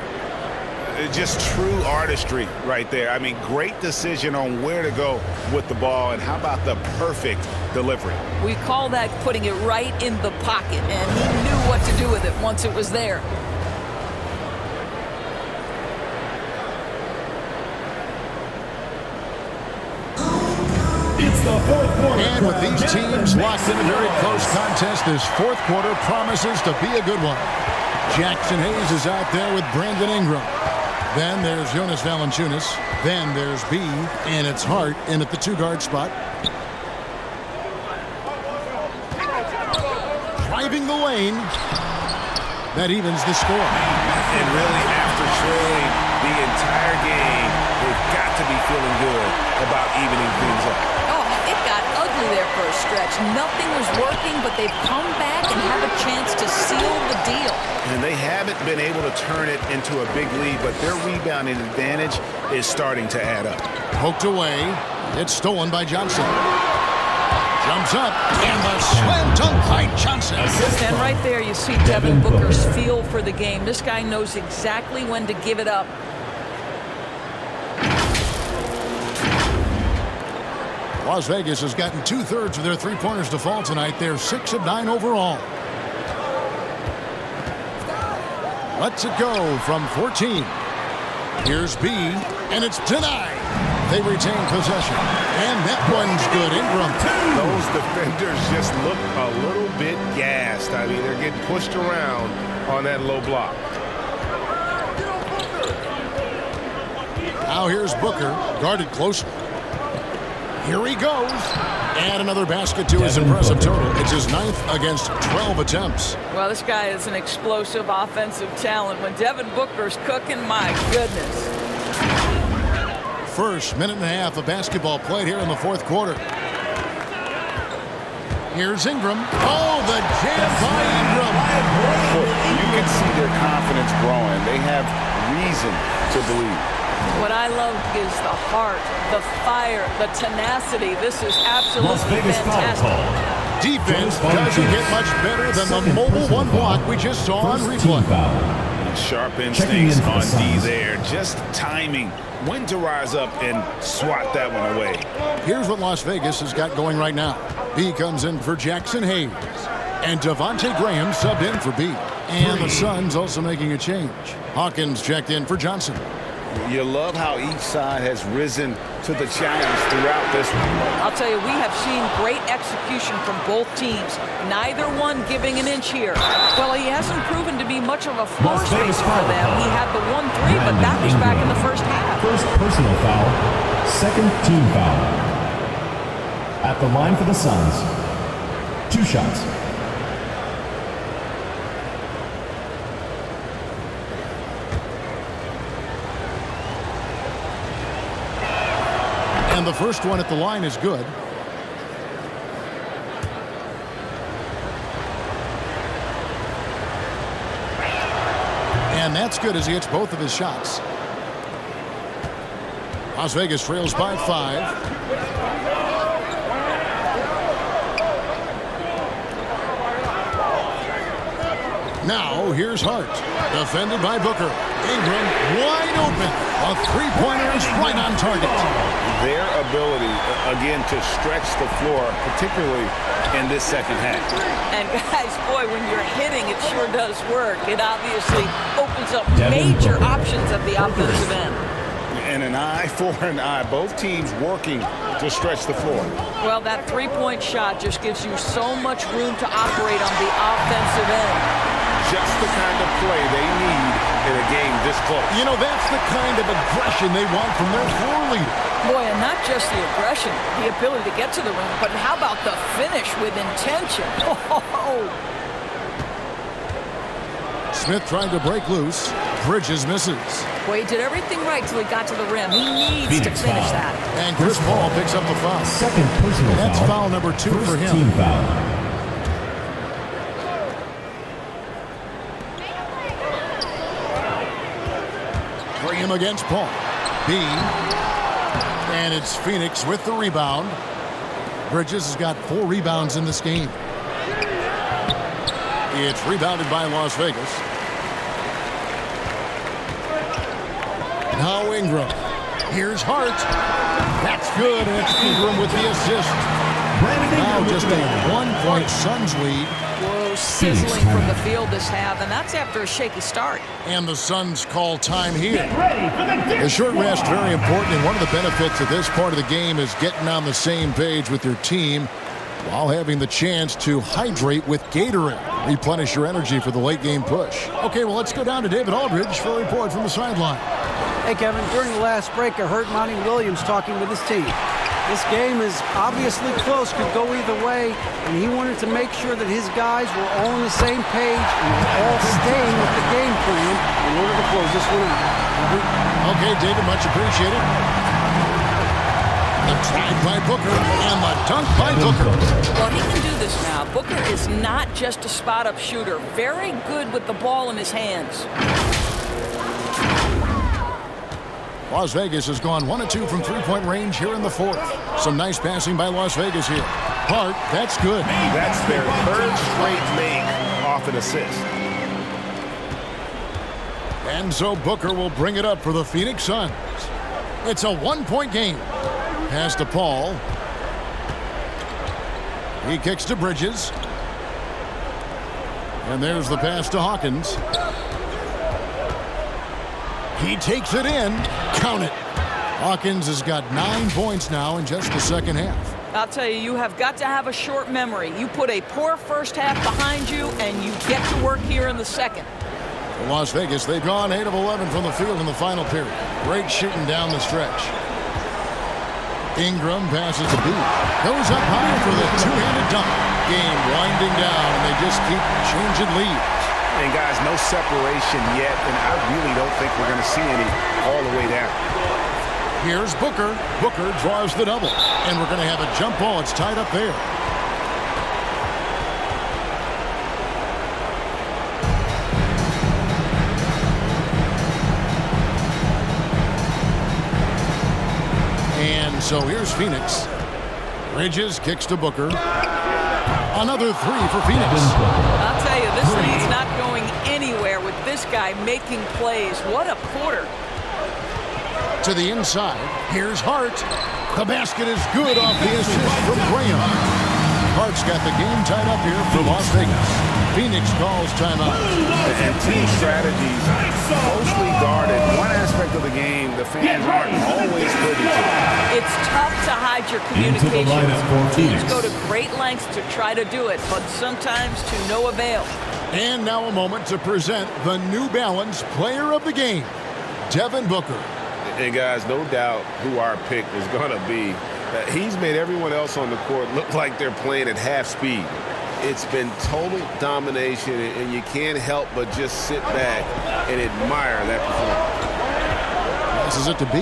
Just true artistry right there. I mean, great decision on where to go with the ball, and how about the perfect delivery? We call that putting it right in the pocket, and he knew what to do with it once it was there. It's the fourth quarter. And with these teams locked in a very close contest, this fourth quarter promises to be a good one. Jackson Hayes is out there with Brandon Ingram. Then there's Jonas Valanciunas. Then there's B, and it's Hart in at the two-guard spot. Driving the lane. That evens the score. And really, after trailing the entire game, they've got to be feeling good about evening things up. Oh, it got ugly there for a stretch. Nothing was working, but they've come back and have a chance to seal the deal. And they haven't been able to turn it into a big lead, but their rebounding advantage is starting to add up. Poked away. It's stolen by Johnson. Jumps up, and the slam dunk by Johnson. And right there you see Devin Booker's feel for the game. This guy knows exactly when to give it up. Las Vegas has gotten 2/3 of their three-pointers to fall tonight. They're 6 of 9 overall. Lets it go from 14. Here's B, and it's denied. They retain possession, and that one's good. Ingram. Those defenders just look a little bit gassed. I mean, they're getting pushed around on that low block. Now here's Booker, guarded closely. Here he goes. And another basket to his impressive total. It's his 9th against 12 attempts. Well, this guy is an explosive offensive talent. When Devin Booker's cooking, my goodness. First minute and a half of basketball played here in the fourth quarter. Here's Ingram. Oh, the jam by Ingram. You can see their confidence growing. They have reason to believe. What I love is the heart, the fire, the tenacity. This is absolutely fantastic. Defense doesn't get much better than the mobile one block we just saw on replay. Sharp instincts on D there. Just timing. When to rise up and swat that one away. Here's what Las Vegas has got going right now. B comes in for Jackson Hayes. And Devontae Graham subbed in for B. And the Suns also making a change. Hawkins checked in for Johnson. You love how each side has risen to the challenge throughout this one. I'll tell you, we have seen great execution from both teams. Neither one giving an inch here. Well, he hasn't proven to be much of a floor spacer for them. He had the 1-3, but that was back in the first half. First personal foul, second team foul. At the line for the Suns, 2 shots. And the first one at the line is good. And that's good as he hits both of his shots. Las Vegas trails by 5. Now here's Hart. Defended by Booker. Ingram wide open. A three-pointer is right on target. Their ability, again, to stretch the floor, particularly in this second half. And guys, boy, when you're hitting, it sure does work. It obviously opens up major options at the offensive end. And an eye for an eye. Both teams working to stretch the floor. Well, that three-point shot just gives you so much room to operate on the offensive end. Just the kind of play they need in a game this close. You know, that's the kind of aggression they want from their floor leader. Boy, and not just the aggression, the ability to get to the rim, but how about the finish with intention? Oh. Smith trying to break loose. Bridges misses. Boy, he did everything right till he got to the rim. He needs to finish that. And Chris Paul picks up the foul. Second personal foul. That's foul number 2 for him. Team foul. Graham against Paul. B. And it's Phoenix with the rebound. Bridges has got 4 rebounds in this game. It's rebounded by Las Vegas. Now Ingram. Here's Hart. That's good, and it's Ingram with the assist. Now just a 1-point Suns lead. Whoa, sizzling from the field this half, and that's after a shaky start. And the Suns call time here. The short rest, very important, and one of the benefits of this part of the game is getting on the same page with your team while having the chance to hydrate with Gatorade. Replenish your energy for the late game push. Okay, well, let's go down to David Aldridge for a report from the sideline. Hey, Kevin, during the last break, I heard Monty Williams talking with his team. This game is obviously close, could go either way, and he wanted to make sure that his guys were all on the same page and were all staying with the game plan in order to close this one out. Okay, David, much appreciated. The drive by Booker and the dunk by Booker. Well, he can do this now. Booker is not just a spot-up shooter. Very good with the ball in his hands. Las Vegas has gone 1 of 2 from three-point range here in the fourth. Some nice passing by Las Vegas here. Hart, that's good. That's their third straight make off an assist. And so Booker will bring it up for the Phoenix Suns. It's a 1-point game. Pass to Paul. He kicks to Bridges. And there's the pass to Hawkins. He takes it in. Count it. Hawkins has got 9 points now in just the second half. I'll tell you, you have got to have a short memory. You put a poor first half behind you, and you get to work here in the second. For Las Vegas, they've gone 8 of 11 from the field in the final period. Great shooting down the stretch. Ingram passes to Beal. Goes up high for the two-handed dunk. Game winding down, and they just keep changing leads. And guys, no separation yet, and I really don't think we're going to see any all the way down. Here's Booker. Booker draws the double, and we're going to have a jump ball. It's tied up there. And so here's Phoenix. Bridges kicks to Booker. Another three for Phoenix. I'll tell you, this lead's not going anywhere with this guy making plays. What a quarter. To the inside. Here's Hart. The basket is good off the assist from Graham. Hart's got the game tied up here for Las Vegas. Phoenix calls timeout. And team strategies closely guarded. One aspect of the game the fans aren't always privy to. It's tough to hide your communications. Teams go to great lengths to try to do it, but sometimes to no avail. And now a moment to present the New Balance Player of the Game, Devin Booker. And guys, no doubt who our pick is going to be. He's made everyone else on the court look like they're playing at half speed. It's been total domination, and you can't help but just sit back and admire that performance. Passes it to B.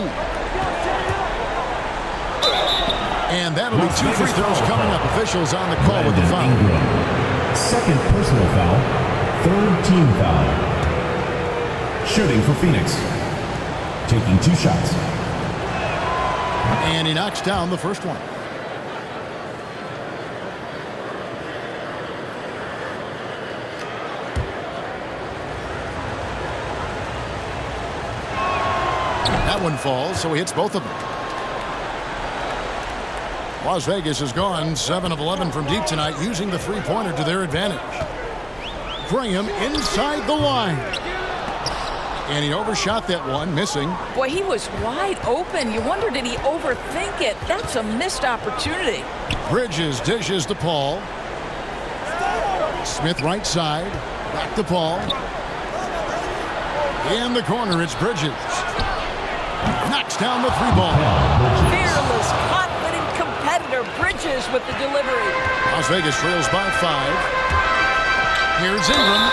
And that'll be 2 free throws coming up. Officials on the call with the foul. Second personal foul. Third team foul. Shooting for Phoenix. Taking 2 shots. And he knocks down the first one. That one falls, so he hits both of them. Las Vegas has gone 7 of 11 from deep tonight, using the three-pointer to their advantage. Graham inside the line. And he overshot that one, missing. Boy, he was wide open. You wonder, did he overthink it? That's a missed opportunity. Bridges dishes to Paul. Smith right side. Back to Paul. In the corner, it's Bridges. Knocks down the 3-ball. Fearless, confident competitor. Bridges with the delivery. Las Vegas trails by 5. Here's Ingram.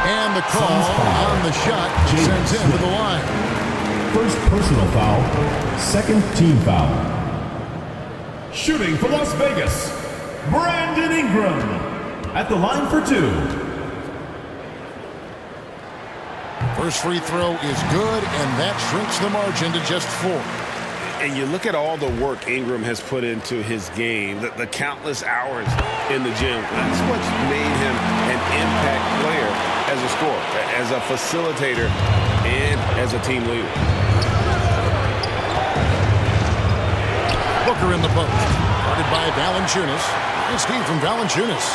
And the call on the shot sends him to the line. First personal foul. Second team foul. Shooting for Las Vegas, Brandon Ingram. At the line for 2. First free throw is good, and that shrinks the margin to just 4. And you look at all the work Ingram has put into his game, the countless hours in the gym. That's what's made him an impact player as a scorer, as a facilitator, and as a team leader. Booker in the post. Guarded by Valanciunas. Nice feed from Valanciunas.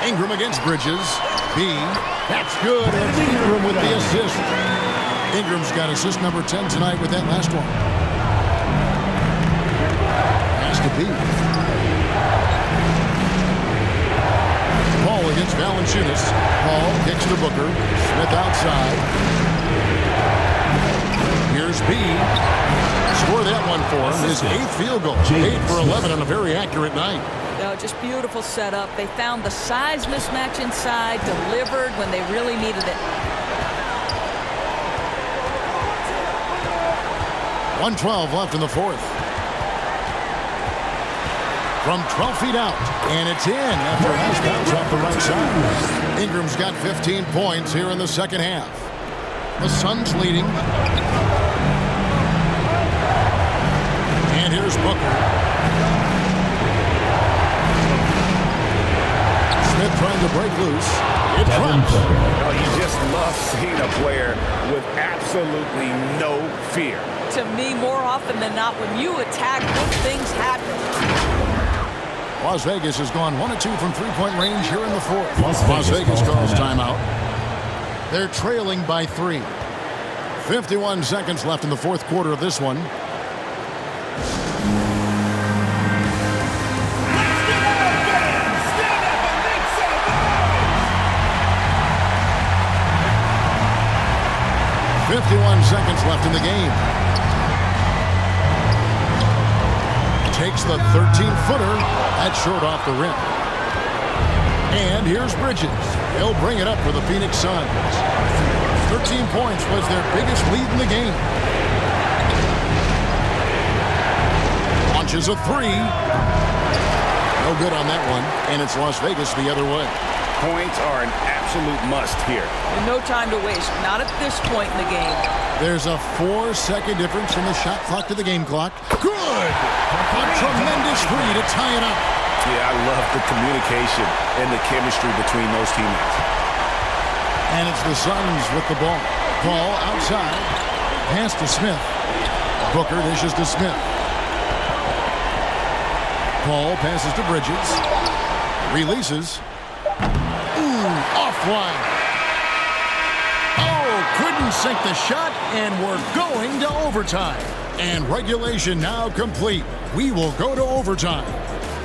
Ingram against Bridges. B. That's good. And it's Ingram with the assist. Ingram's got assist number 10 tonight with that last one. Pass to B. Paul against Valanciunas. Paul kicks to Booker. Smith outside. Here's B. Score that one for him. His 8th field goal. 8 for 11 on a very accurate night. No, just beautiful setup. They found the size mismatch inside, delivered when they really needed it. 1:12 left in the fourth. From 12 feet out, and it's in after a nice bounce off the right side. Ingram's got 15 points here in the second half. The Suns leading. And here's Booker. Smith trying to break loose. It drops. Oh, you just love seeing a player with absolutely no fear. To me, more often than not, when you attack, good things happen. Las Vegas has gone 1 of 2 from three-point range here in the fourth. Las Vegas calls timeout. They're trailing by 3. 51 seconds left in the fourth quarter of this one. Seconds left in the game. Takes the 13-footer. That's short off the rim. And here's Bridges. He'll bring it up for the Phoenix Suns. 13 points was their biggest lead in the game. Launches a 3. No good on that one. And it's Las Vegas the other way. Points are an absolute must here. And no time to waste. Not at this point in the game. There's a 4-second difference from the shot clock to the game clock. Good! A tremendous 3 to tie it up. Yeah, I love the communication and the chemistry between those teammates. And it's the Suns with the ball. Ball outside. Pass to Smith. Booker dishes to Smith. Paul passes to Bridges. Releases. Offline. Oh, couldn't sink the shot, and we're going to overtime. And regulation now complete. We will go to overtime.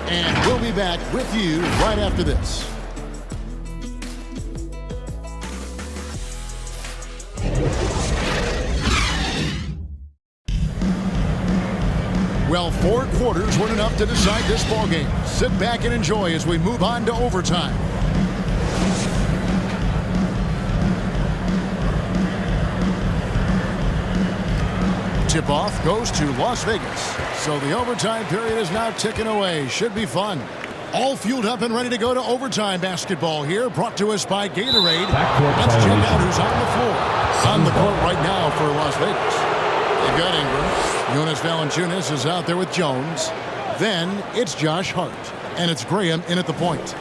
And we'll be back with you right after this. Well, 4 quarters weren't enough to decide this ballgame. Sit back and enjoy as we move on to overtime. Tip-off goes to Las Vegas. So the overtime period is now ticking away. Should be fun. All fueled up and ready to go to overtime basketball here. Brought to us by Gatorade. Let's check out who's on the floor. On the court right now for Las Vegas. They've got Ingram. Jonas Valanciunas is out there with Jones. Then it's Josh Hart. And it's Graham in at the point.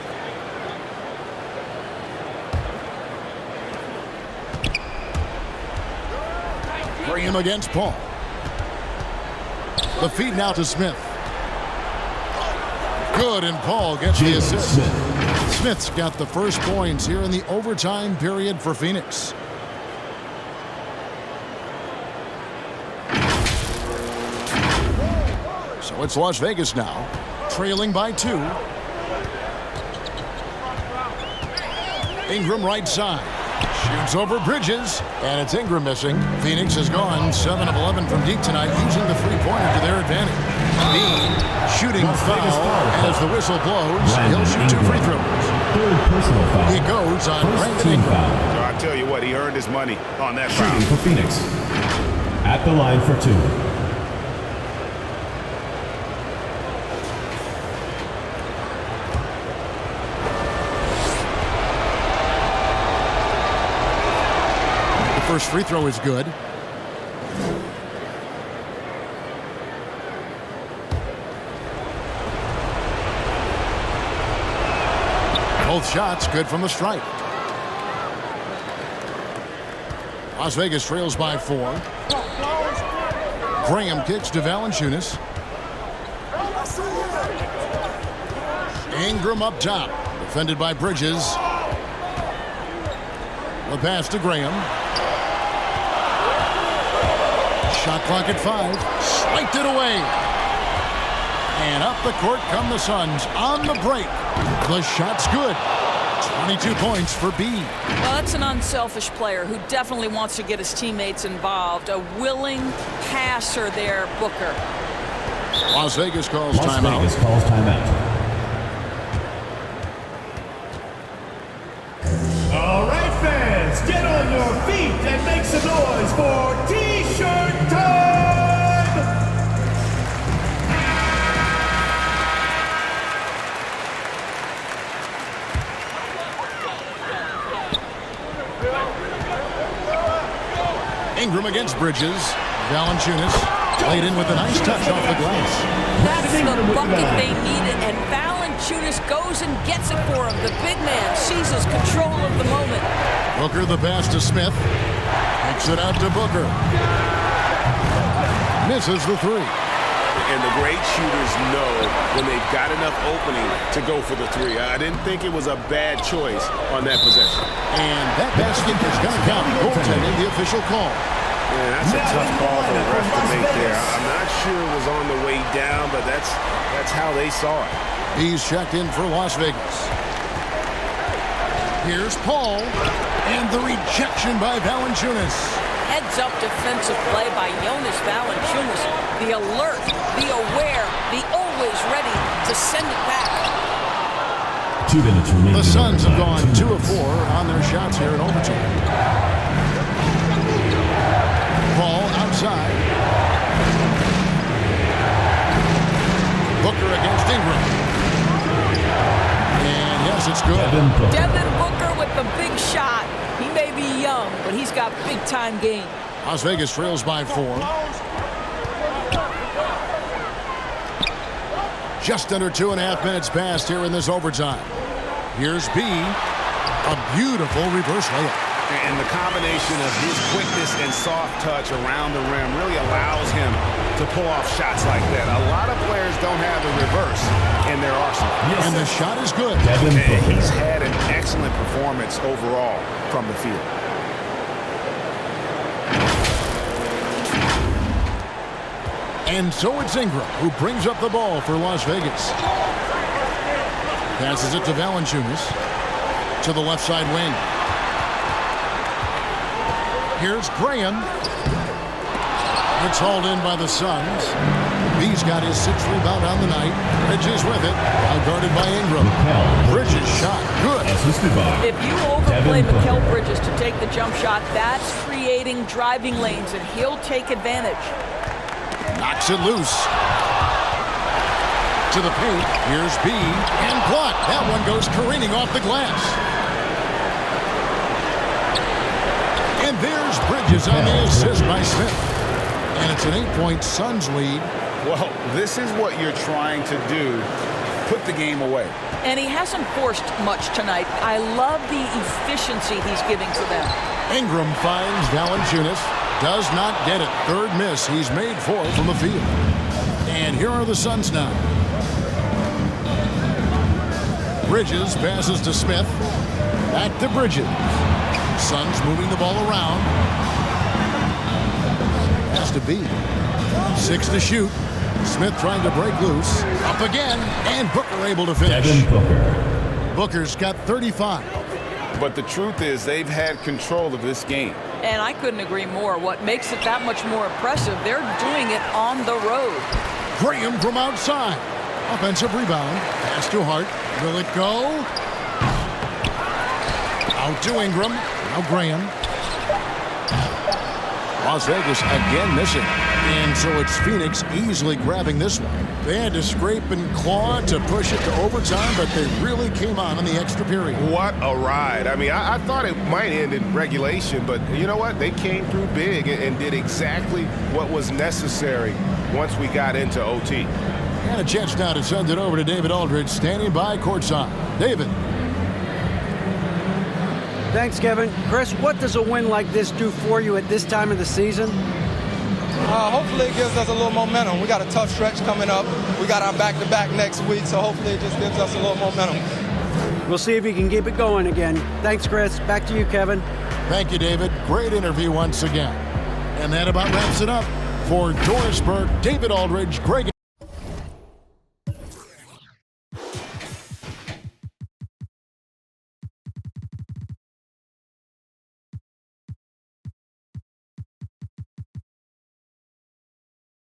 Graham against Paul. The feed now to Smith. Good, and Paul gets the assist. Smith's got the first points here in the overtime period for Phoenix. So it's Las Vegas now, trailing by 2. Ingram right side. Shoots over Bridges, and it's Ingram missing. Phoenix has gone 7 of 11 from deep tonight, using the three-pointer to their advantage. Bean shooting foul, and as the whistle blows, he'll shoot 2 free throws. He goes on Brandon Ingram. So I tell you what, he earned his money on that foul. Shooting for Phoenix. At the line for 2. First free throw is good. Both shots good from the stripe. Las Vegas trails by 4. Graham kicks to Valanciunas. Ingram up top. The Defended by Bridges. The pass to Graham. Shot clock at 5. Swiped it away. And up the court come the Suns on the break. The shot's good. 22 points for B. Well, that's an unselfish player who definitely wants to get his teammates involved. A willing passer there, Booker. Las Vegas calls Las timeout. Vegas calls timeout. All right, fans, get on your feet and make some noise for T-shirt time! Ingram against Bridges. Valanciunas played in with a nice touch off the glass. That's the bucket they needed, and Valanciunas goes and gets it for him. The big man seizes control of the moment. Booker the pass to Smith. Kicks it out to Booker. Misses the 3. And the great shooters know when they've got enough opening to go for the 3. I didn't think it was a bad choice on that possession. And that basket is going to count. Goaltending, the official call. Man, that's a tough call for the ref to make there. I'm not sure it was on the way down, but that's how they saw it. He's checked in for Las Vegas. Here's Paul. And the rejection by Valanciunas. Heads-up defensive play by Jonas Valanciunas. The alert, the aware, the always ready to send it back. 2 minutes remaining. The Suns have gone 2 of 4 on their shots here in overtime. Paul outside. Booker against Ingram. And yes, it's good. Devin Booker with the big shot. He may be young, but he's got big-time game. Las Vegas trails by 4. Just under 2.5 minutes passed here in this overtime. Here's B. A beautiful reverse layup. And the combination of his quickness and soft touch around the rim really allows him to pull off shots like that. A lot of players don't have the reverse in their arsenal. Yes, and the shot is good. And he's had an excellent performance overall from the field. And so it's Ingram who brings up the ball for Las Vegas. Passes it to Valanciunas to the left side wing. Here's Graham. It's hauled in by the Suns. B's got his 6th rebound on the night. Bridges with it. Now guarded by Ingram. Bridges shot. Good. If you overplay Mikal Bridges to take the jump shot, that's creating driving lanes, and he'll take advantage. Knocks it loose. To the paint. Here's B. And blocked. That one goes careening off the glass. And there's Bridges on the assist by Smith. And it's an 8-point Suns lead. Well, this is what you're trying to do. Put the game away. And he hasn't forced much tonight. I love the efficiency he's giving to them. Ingram finds Valanciunas. Does not get it. 3rd miss. He's made 4 from the field. And here are the Suns now. Bridges passes to Smith. Back to Bridges. Suns moving the ball around. Has to be. 6 to shoot. Smith trying to break loose. Up again. And Booker able to finish. Booker's got 35. But the truth is they've had control of this game. And I couldn't agree more. What makes it that much more impressive, they're doing it on the road. Graham from outside. Offensive rebound. Pass to Hart. Will it go? Out to Ingram. Now Graham. Las Vegas again missing. And so it's Phoenix easily grabbing this one. They had to scrape and claw to push it to overtime, but they really came on in the extra period. What a ride. I mean, I thought it might end in regulation, but you know what? They came through big and did exactly what was necessary once we got into OT. And a chance now to send it over to David Aldridge, standing by courtside. David. Thanks, Kevin. Chris, what does a win like this do for you at this time of the season? Hopefully it gives us a little momentum. We got a tough stretch coming up. We got our back-to-back next week, so hopefully it just gives us a little momentum. We'll see if he can keep it going again. Thanks, Chris. Back to you, Kevin. Thank you, David. Great interview once again. And that about wraps it up. For Doris Burke, David Aldridge, Greg